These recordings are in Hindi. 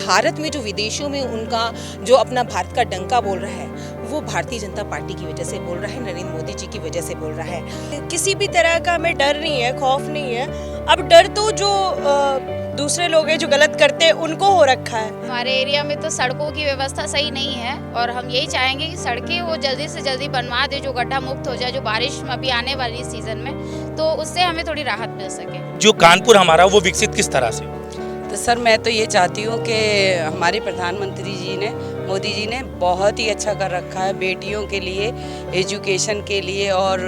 भारत में जो विदेशों में उनका जो अपना भारत का डंका बोल रहा है, वो भारतीय जनता पार्टी की वजह से बोल रहा है, नरेंद्र मोदी जी की वजह से बोल रहा है। किसी भी तरह का हमें डर नहीं है, खौफ नहीं है। अब डर तो जो दूसरे लोग हैं जो गलत करते हैं उनको हो रखा है। हमारे एरिया में तो सड़कों की व्यवस्था सही नहीं है और हम यही चाहेंगे कि सड़कें वो जल्दी से जल्दी बनवा दे, जो गड्ढा मुक्त हो जाए, जो बारिश अभी आने वाली सीजन में, तो उससे हमें थोड़ी राहत मिल सके। जो कानपुर हमारा वो विकसित किस तरह से? तो सर मैं तो ये चाहती हूँ कि हमारे प्रधानमंत्री जी ने, मोदी जी ने बहुत ही अच्छा कर रखा है बेटियों के लिए, एजुकेशन के लिए। और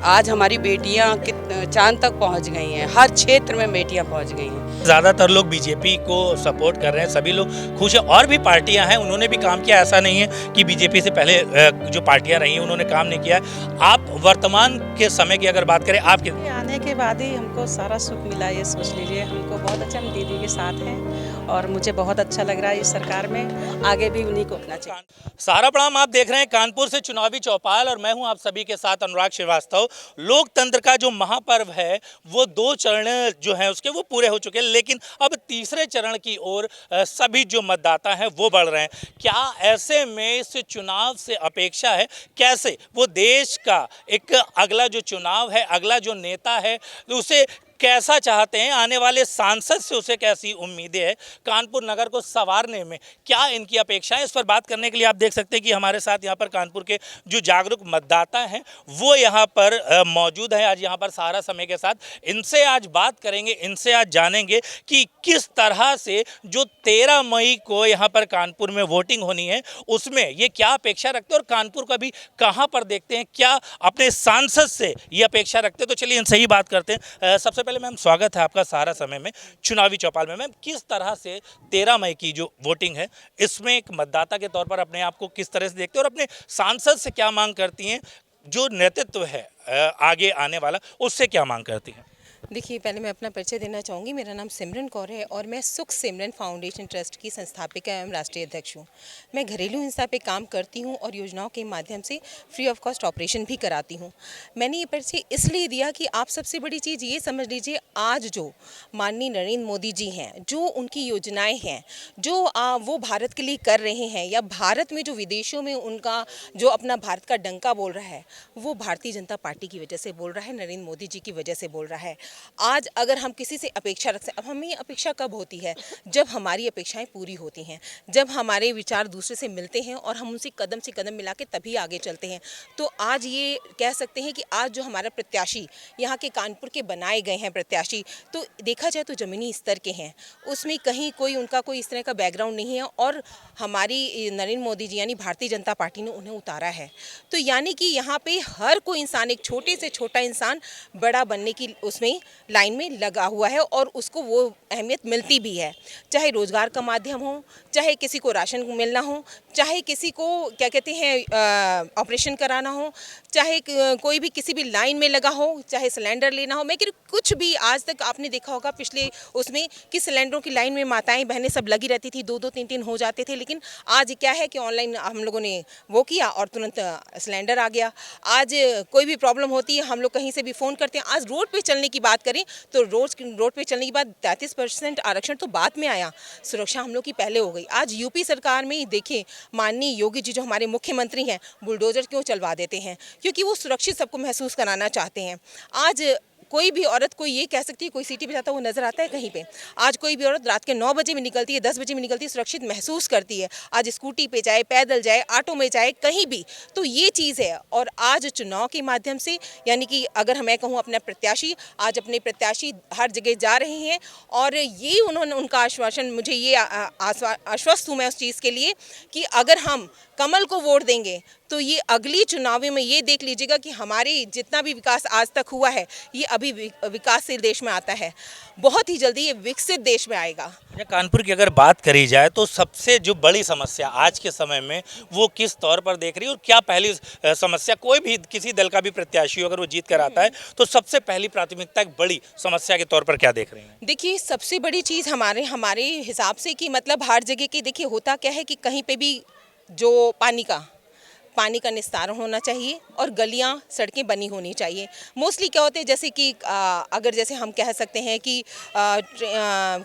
आज हमारी बेटियाँ चांद तक पहुँच गई हैं, हर क्षेत्र में बेटियाँ पहुँच गई हैं। ज़्यादातर लोग बीजेपी को सपोर्ट कर रहे हैं, सभी लोग खुश हैं। और भी पार्टियां हैं, उन्होंने भी काम किया, ऐसा नहीं है कि बीजेपी से पहले जो पार्टियां रही हैं उन्होंने काम नहीं किया है। आप वर्तमान के समय की अगर बात करें, आपके आने के बाद ही हमको सारा सुख मिला, ये सोच लीजिए। हमको बहुत अच्छा, हम दीदी के साथ हैं और मुझे बहुत अच्छा लग रहा है इस सरकार में, आगे भी उन्हीं को अपना चाहिए। सारा प्रणाम, आप देख रहे हैं कानपुर से चुनावी चौपाल और मैं हूं आप सभी के साथ अनुराग श्रीवास्तव। लोकतंत्र का जो महापर्व है वो 2 चरण जो हैं उसके वो पूरे हो चुके हैं, लेकिन अब तीसरे चरण की ओर सभी जो मतदाता हैं वो बढ़ रहे हैं। क्या ऐसे में इस चुनाव से अपेक्षा है, कैसे वो देश का एक अगला जो चुनाव है, अगला जो नेता है उसे कैसा चाहते हैं, आने वाले सांसद से उसे कैसी उम्मीदें हैं, कानपुर नगर को संवारने में क्या इनकी अपेक्षा है, इस पर बात करने के लिए आप देख सकते हैं कि हमारे साथ यहाँ पर कानपुर के जो जागरूक मतदाता हैं वो यहाँ पर मौजूद हैं आज यहाँ पर सारा समय के साथ। इनसे आज बात करेंगे, इनसे आज जानेंगे कि किस तरह से जो 13 मई को यहाँ पर कानपुर में वोटिंग होनी है उसमें ये क्या अपेक्षा रखते हैं और कानपुर का भी कहाँ पर देखते हैं, क्या अपने सांसद से ये अपेक्षा रखते हैं। तो चलिए इनसे ही बात करते हैं। सबसे पहले मैम स्वागत है आपका सारा समय में चुनावी चौपाल में। मैम किस तरह से 13 मई की जो वोटिंग है इसमें एक मतदाता के तौर पर अपने आप को किस तरह से देखते हैं और अपने सांसद से क्या मांग करती हैं, जो नेतृत्व है आगे आने वाला उससे क्या मांग करती हैं? देखिए, पहले मैं अपना परिचय देना चाहूँगी। मेरा नाम सिमरन कौर है और मैं सुख सिमरन फाउंडेशन ट्रस्ट की संस्थापिका एवं राष्ट्रीय अध्यक्ष हूँ। मैं घरेलू हिंसा पे काम करती हूँ और योजनाओं के माध्यम से फ्री ऑफ कॉस्ट ऑपरेशन भी कराती हूँ। मैंने ये परिचय इसलिए दिया कि आप सबसे बड़ी चीज़ ये समझ लीजिए, आज जो माननीय नरेंद्र मोदी जी हैं, जो उनकी योजनाएँ हैं, जो वो भारत के लिए कर रहे हैं, या भारत में जो विदेशों में उनका जो अपना भारत का डंका बोल रहा है, वो भारतीय जनता पार्टी की वजह से बोल रहा है, नरेंद्र मोदी जी की वजह से बोल रहा है। आज अगर हम किसी से अपेक्षा रख सकते, अब हमें अपेक्षा कब होती है? जब हमारी अपेक्षाएं पूरी होती हैं, जब हमारे विचार दूसरे से मिलते हैं और हम उनसे कदम से कदम मिला के तभी आगे चलते हैं। तो आज ये कह सकते हैं कि आज जो हमारा प्रत्याशी यहाँ के कानपुर के बनाए गए हैं प्रत्याशी, तो देखा जाए तो ज़मीनी स्तर के हैं, उसमें कहीं कोई उनका कोई इस तरह का बैकग्राउंड नहीं है और हमारी नरेंद्र मोदी जी यानी भारतीय जनता पार्टी ने उन्हें उतारा है। तो यानी कि यहाँ पे हर कोई इंसान, एक छोटे से छोटा इंसान बड़ा बनने की उसमें लाइन में लगा हुआ है और उसको वो अहमियत मिलती भी है, चाहे रोजगार का माध्यम हो, चाहे किसी को राशन मिलना हो, चाहे किसी को क्या कहते हैं ऑपरेशन कराना हो, चाहे कोई भी किसी भी लाइन में लगा हो, चाहे सिलेंडर लेना हो। मैं कह रही कुछ भी, आज तक आपने देखा होगा पिछले उसमें कि सिलेंडरों की लाइन में माताएं बहनें सब लगी रहती थी, 2-2 3-3 हो जाते थे, लेकिन आज क्या है कि ऑनलाइन हम लोगों ने वो किया और तुरंत सिलेंडर आ गया। आज कोई भी प्रॉब्लम होती है, हम लोग कहीं से भी फ़ोन करते हैं। आज रोड पे चलने की बात करें तो रोड पे चलने के बाद 33% आरक्षण तो बाद में आया, सुरक्षा हम लोग की पहले हो गई। आज यूपी सरकार में देखें, माननीय योगी जी जो हमारे मुख्यमंत्री हैं, बुलडोजर क्यों चलवा देते हैं? क्योंकि वो सुरक्षित सबको महसूस कराना चाहते हैं। आज कोई भी औरत को ये कह सकती है, कोई सिटी पे जाता है वो नज़र आता है कहीं पे, आज कोई भी औरत रात के 9 बजे में निकलती है, 10 बजे में निकलती है, सुरक्षित महसूस करती है। आज स्कूटी पे जाए, पैदल जाए, ऑटो में जाए, कहीं भी, तो ये चीज़ है। और आज चुनाव के माध्यम से, यानी कि अगर मैं कहूँ अपना प्रत्याशी, आज अपने प्रत्याशी हर जगह जा रहे हैं और ये उन्होंने उनका आश्वासन, मुझे ये आश्वस्त हूँ मैं उस चीज़ के लिए कि अगर हम कमल को वोट देंगे तो ये अगली चुनावी में ये देख लीजिएगा कि हमारे जितना भी विकास आज तक हुआ है, ये अभी विकासशील देश में आता है, बहुत ही जल्दी ये विकसित देश में आएगा। कानपुर की अगर बात करी जाए तो सबसे जो बड़ी समस्या आज के समय में वो किस तौर पर देख रही है और क्या पहली समस्या, कोई भी किसी दल का भी प्रत्याशी अगर वो जीत कर आता है तो सबसे पहली प्राथमिकता एक बड़ी समस्या के तौर पर क्या देख रही हैं? देखिए, सबसे बड़ी चीज़ हमारे हिसाब से कि मतलब हर जगह की, देखिए होता क्या है कि कहीं पे भी जो पानी का निस्तारण होना चाहिए और गलियां सड़कें बनी होनी चाहिए। मोस्टली क्या होते हैं, जैसे कि अगर जैसे हम कह सकते हैं कि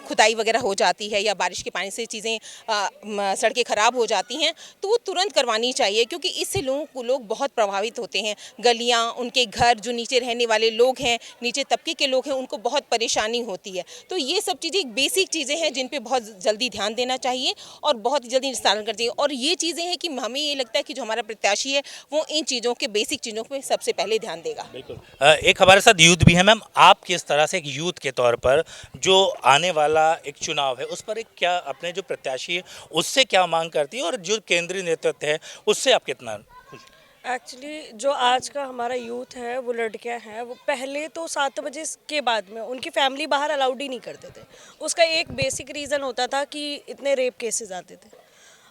खुदाई वगैरह हो जाती है या बारिश के पानी से चीज़ें सड़कें ख़राब हो जाती हैं, तो वो तुरंत करवानी चाहिए, क्योंकि इससे लोग बहुत प्रभावित होते हैं। गलियाँ, उनके घर, जो नीचे रहने वाले लोग हैं, नीचे तबके के लोग हैं, उनको बहुत परेशानी होती है। तो ये सब चीज़ें बेसिक चीज़ें हैं जिन पे बहुत जल्दी ध्यान देना चाहिए और बहुत जल्दी निस्तारण कर चाहिए। और ये चीज़ें हैं कि हमें ये लगता है कि जो हमारा प्रत्याशी है वो इन चीज़ों के बेसिक चीज़ों पे सबसे पहले ध्यान देगा। बिल्कुल। एक हमारे साथ यूथ भी है। मैम, आप किस तरह से एक यूथ के तौर पर जो आने वाला एक चुनाव है उस पर एक क्या अपने जो प्रत्याशी है उससे क्या मांग करती है और जो केंद्रीय नेतृत्व है उससे आप कितना खुश हैं? एक्चुअली जो आज का हमारा यूथ है वो लड़कियां हैं, वो पहले तो 7 बजे के बाद में उनकी फैमिली बाहर अलाउड ही नहीं करते थे। उसका एक बेसिक रीज़न होता था कि इतने रेप केसेस आते थे।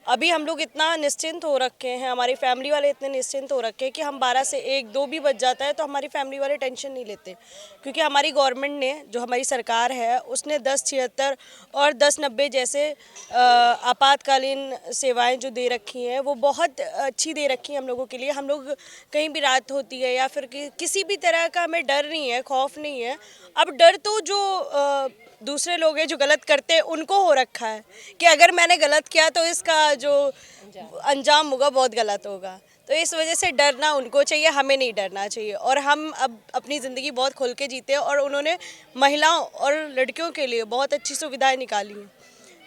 अभी हम लोग इतना निश्चिंत हो रखे हैं, हमारी फैमिली वाले इतने निश्चिंत हो रखे हैं कि हम 12 से 1-2 भी बज जाता है तो हमारी फैमिली वाले टेंशन नहीं लेते, क्योंकि हमारी गवर्नमेंट ने, जो हमारी सरकार है, उसने 1076 और 1090 जैसे आपातकालीन सेवाएं जो दे रखी हैं वो बहुत अच्छी दे रखी हैं हम लोगों के लिए। हम लोग कहीं भी रात होती है या फिर किसी भी तरह का हमें डर नहीं है, खौफ नहीं है। अब डर तो जो दूसरे लोग हैं जो गलत करते हैं उनको हो रखा है कि अगर मैंने गलत किया तो इसका जो अंजाम होगा बहुत गलत होगा। तो इस वजह से डरना उनको चाहिए, हमें नहीं डरना चाहिए। और हम अब अपनी ज़िंदगी बहुत खुल के जीते हैं और उन्होंने महिलाओं और लड़कियों के लिए बहुत अच्छी सुविधाएं निकाली हैं।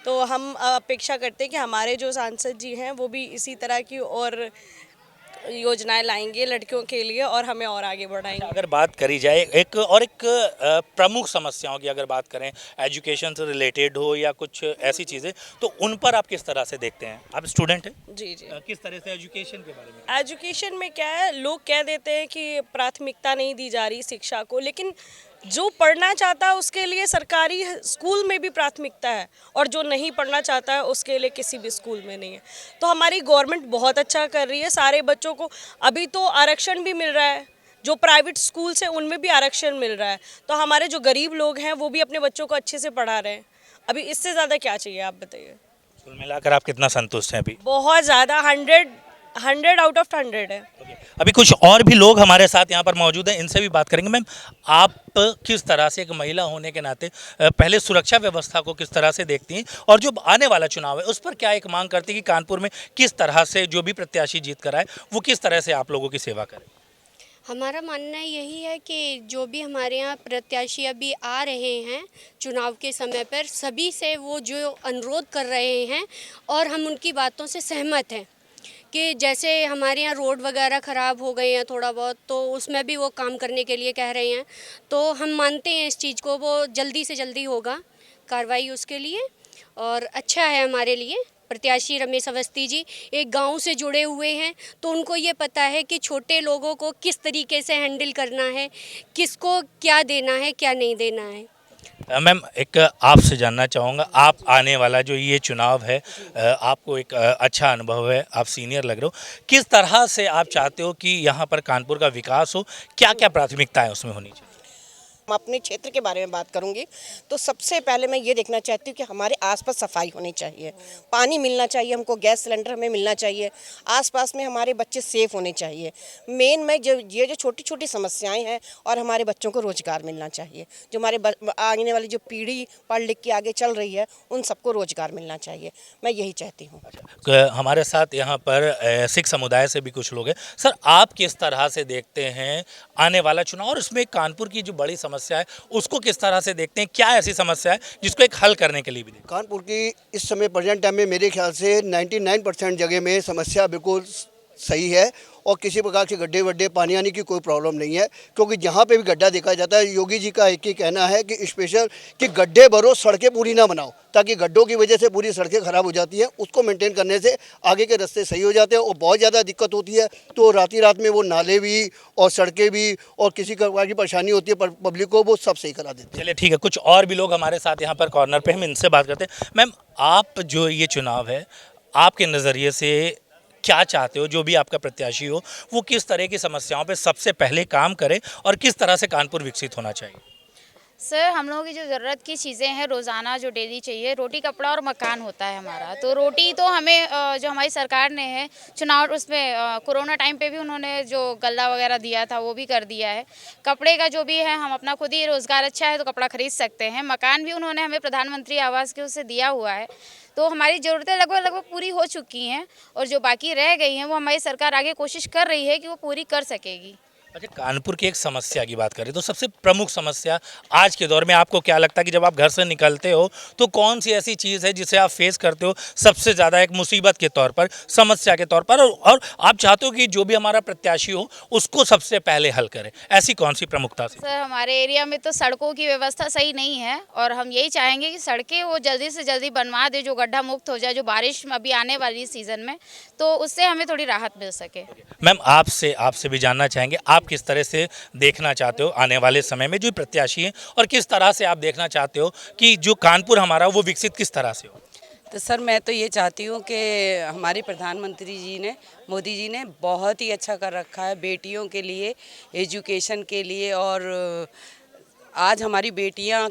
तो हम अपेक्षा करते हैं कि हमारे जो सांसद जी हैं वो भी इसी तरह की और योजनाएं लाएंगे लड़कियों के लिए और हमें और आगे बढ़ाएंगे। अगर बात करी जाए एक प्रमुख समस्याओं की अगर बात करें, एजुकेशन से रिलेटेड हो या कुछ ऐसी चीज़ें, तो उन पर आप किस तरह से देखते हैं? आप स्टूडेंट हैं? जी जी। किस तरह से एजुकेशन के बारे में? एजुकेशन में क्या है, लोग कह देते हैं कि प्राथमिकता नहीं दी जा रही शिक्षा को, लेकिन जो पढ़ना चाहता है उसके लिए सरकारी स्कूल में भी प्राथमिकता है और जो नहीं पढ़ना चाहता है उसके लिए किसी भी स्कूल में नहीं है। तो हमारी गवर्नमेंट बहुत अच्छा कर रही है, सारे बच्चों को अभी तो आरक्षण भी मिल रहा है, जो प्राइवेट स्कूल्स हैं उनमें भी आरक्षण मिल रहा है। तो हमारे जो गरीब लोग हैं वो भी अपने बच्चों को अच्छे से पढ़ा रहे हैं। अभी इससे ज़्यादा क्या चाहिए, आप बताइए। कुल मिलाकर आप कितना संतुष्ट हैं अभी? बहुत ज़्यादा, 100 आउट ऑफ 100 है। अभी कुछ और भी लोग हमारे साथ यहाँ पर मौजूद हैं, इनसे भी बात करेंगे। मैम, आप किस तरह से एक महिला होने के नाते पहले सुरक्षा व्यवस्था को किस तरह से देखती हैं और जो आने वाला चुनाव है उस पर क्या एक मांग करती हैं कि कानपुर में किस तरह से जो भी प्रत्याशी जीत कर आए वो किस तरह से आप लोगों की सेवा करें? हमारा मानना यही है कि जो भी हमारे यहाँ प्रत्याशी अभी आ रहे हैं चुनाव के समय पर, सभी से वो जो अनुरोध कर रहे हैं और हम उनकी बातों से सहमत हैं कि जैसे हमारे यहाँ रोड वगैरह ख़राब हो गए हैं थोड़ा बहुत, तो उसमें भी वो काम करने के लिए कह रहे हैं। तो हम मानते हैं इस चीज़ को, वो जल्दी से जल्दी होगा कार्रवाई उसके लिए और अच्छा है हमारे लिए। प्रत्याशी रमेश अवस्थी जी एक गांव से जुड़े हुए हैं, तो उनको ये पता है कि छोटे लोगों को किस तरीके से हैंडल करना है, किसको क्या देना है, क्या नहीं देना है। मैम, एक आपसे जानना चाहूँगा, आप आने वाला जो ये चुनाव है, आपको एक अच्छा अनुभव है, आप सीनियर लग रहे हो, किस तरह से आप चाहते हो कि यहाँ पर कानपुर का विकास हो, क्या क्या प्राथमिकताएं उसमें होनी चाहिए? हम अपने क्षेत्र के बारे में बात करूंगी तो सबसे पहले मैं ये देखना चाहती हूँ कि हमारे आसपास सफाई होनी चाहिए, पानी मिलना चाहिए, हमको गैस सिलेंडर हमें मिलना चाहिए, आसपास में हमारे बच्चे सेफ होने चाहिए। मेन में जो छोटी छोटी समस्याएं हैं और हमारे बच्चों को रोज़गार मिलना चाहिए। जो हमारे आने वाली जो पीढ़ी पढ़ लिख के आगे चल रही है उन सबको रोज़गार मिलना चाहिए, मैं यही चाहती हूँ। हमारे साथ यहाँ पर सिख समुदाय से भी कुछ लोग हैं। सर, आप किस तरह से देखते हैं आने वाला चुनाव और उसमें कानपुर की जो बड़ी समस्या है उसको किस तरह से देखते हैं? क्या ऐसी समस्या है जिसको एक हल करने के लिए भी देखते हैं? कानपुर की इस समय प्रेजेंट टाइम में मेरे ख्याल से 99% जगह में समस्या बिल्कुल सही है और किसी प्रकार के गड्ढे वड्ढे पानी आने की कोई प्रॉब्लम नहीं है, क्योंकि जहाँ पे भी गड्ढा देखा जाता है, योगी जी का एक ही कहना है कि स्पेशल कि गड्ढे भरो, सड़कें पूरी ना बनाओ, ताकि गड्ढों की वजह से पूरी सड़कें ख़राब हो जाती हैं। उसको मेंटेन करने से आगे के रास्ते सही हो जाते हैं और बहुत ज़्यादा दिक्कत होती है तो रात में वो नाले भी और सड़कें भी और किसी प्रकार की परेशानी होती है पब्लिक को, वो सब सही करा देते हैं। चलिए ठीक है, कुछ और भी लोग हमारे साथ यहाँ पर कॉर्नर पे, हम इनसे बात करते हैं। मैम, आप जो ये चुनाव है, आपके नज़रिए से क्या चाहते हो जो भी आपका प्रत्याशी हो वो किस तरह की समस्याओं पे सबसे पहले काम करे और किस तरह से कानपुर विकसित होना चाहिए? सर हम लोगों की जो ज़रूरत की चीज़ें हैं रोज़ाना जो डेली चाहिए, रोटी कपड़ा और मकान होता है हमारा। तो रोटी तो हमें जो हमारी सरकार ने है चुनाव उसमें कोरोना टाइम पे भी उन्होंने जो गल्ला वगैरह दिया था वो भी कर दिया है। कपड़े का जो भी है हम अपना खुद ही रोज़गार अच्छा है तो कपड़ा खरीद सकते हैं। मकान भी उन्होंने हमें प्रधानमंत्री आवास के उससे दिया हुआ है। तो हमारी ज़रूरतें लगभग पूरी हो चुकी हैं और जो बाकी रह गई हैं वो हमारी सरकार आगे कोशिश कर रही है कि वो पूरी कर सकेगी। अच्छा, कानपुर की एक समस्या की बात करें तो सबसे प्रमुख समस्या आज के दौर में आपको क्या लगता है कि जब आप घर से निकलते हो तो कौन सी ऐसी चीज़ है जिसे आप फेस करते हो सबसे ज़्यादा एक मुसीबत के तौर पर, समस्या के तौर पर, और आप चाहते हो कि जो भी हमारा प्रत्याशी हो उसको सबसे पहले हल करें, ऐसी कौन सी प्रमुखता से? सर हमारे एरिया में तो सड़कों की व्यवस्था सही नहीं है और हम यही चाहेंगे कि सड़कें वो जल्दी से जल्दी बनवा दे, जो गड्ढा मुक्त हो जाए, जो बारिश अभी आने वाली सीज़न में, तो उससे हमें थोड़ी राहत मिल सके। मैम आपसे भी जानना चाहेंगे, आप किस तरह से देखना चाहते हो आने वाले समय में जो प्रत्याशी हैं और किस तरह से आप देखना चाहते हो कि जो कानपुर हमारा वो विकसित किस तरह से हो? तो सर मैं तो ये चाहती हूँ कि हमारे प्रधानमंत्री जी ने, मोदी जी ने बहुत ही अच्छा कर रखा है बेटियों के लिए, एजुकेशन के लिए। और आज हमारी बेटियां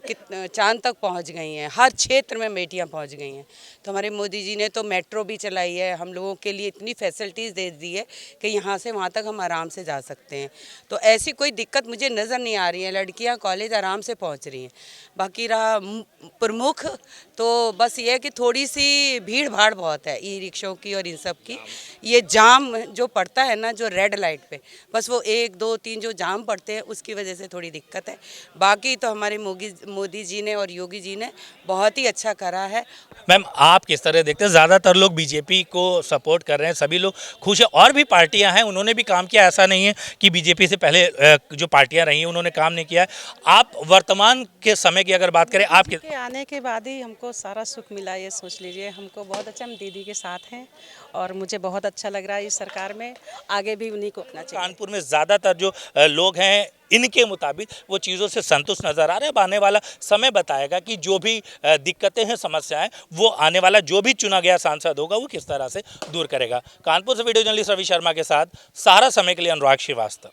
चांद तक पहुंच गई हैं, हर क्षेत्र में बेटियां पहुंच गई हैं। तो हमारे मोदी जी ने तो मेट्रो भी चलाई है, हम लोगों के लिए इतनी फैसिलिटीज़ दे दी है कि यहाँ से वहाँ तक हम आराम से जा सकते हैं। तो ऐसी कोई दिक्कत मुझे नज़र नहीं आ रही है, लड़कियाँ कॉलेज आराम से पहुँच रही हैं। बाकी रहा प्रमुख तो बस ये है कि थोड़ी सी भीड़ भाड़ बहुत है ई रिक्शों की और इन सब की। ये जाम जो पड़ता है ना, जो रेड लाइट पे, बस वो 1 2 3 जो जाम पड़ते हैं उसकी वजह से थोड़ी दिक्कत है। बाकी तो हमारे मोदी जी ने और योगी जी ने बहुत ही अच्छा करा है। मैम आप किस तरह देखते हैं? ज़्यादातर लोग बीजेपी को सपोर्ट कर रहे हैं, सभी लोग खुश हैं, और भी पार्टियां हैं उन्होंने भी काम किया, ऐसा नहीं है कि बीजेपी से पहले जो पार्टियां रही हैं उन्होंने काम नहीं किया है। आप वर्तमान के समय की अगर बात करें, आपके के आने के बाद ही हमको सारा सुख मिला, ये सोच लीजिए। हमको बहुत अच्छा, हम दीदी के साथ हैं और मुझे बहुत अच्छा लग रहा है इस सरकार में, आगे भी उन्हीं को अपना चाहिए। कानपुर में ज़्यादातर जो लोग हैं इनके मुताबिक वो चीज़ों से संतुष्ट नज़र आ रहे हैं। अब आने वाला समय बताएगा कि जो भी दिक्कतें हैं, समस्याएं, वो आने वाला जो भी चुना गया सांसद होगा वो किस तरह से दूर करेगा। कानपुर से वीडियो जर्नलिस्ट रवि शर्मा के साथ सहारा समय के लिए अनुराग श्रीवास्तव।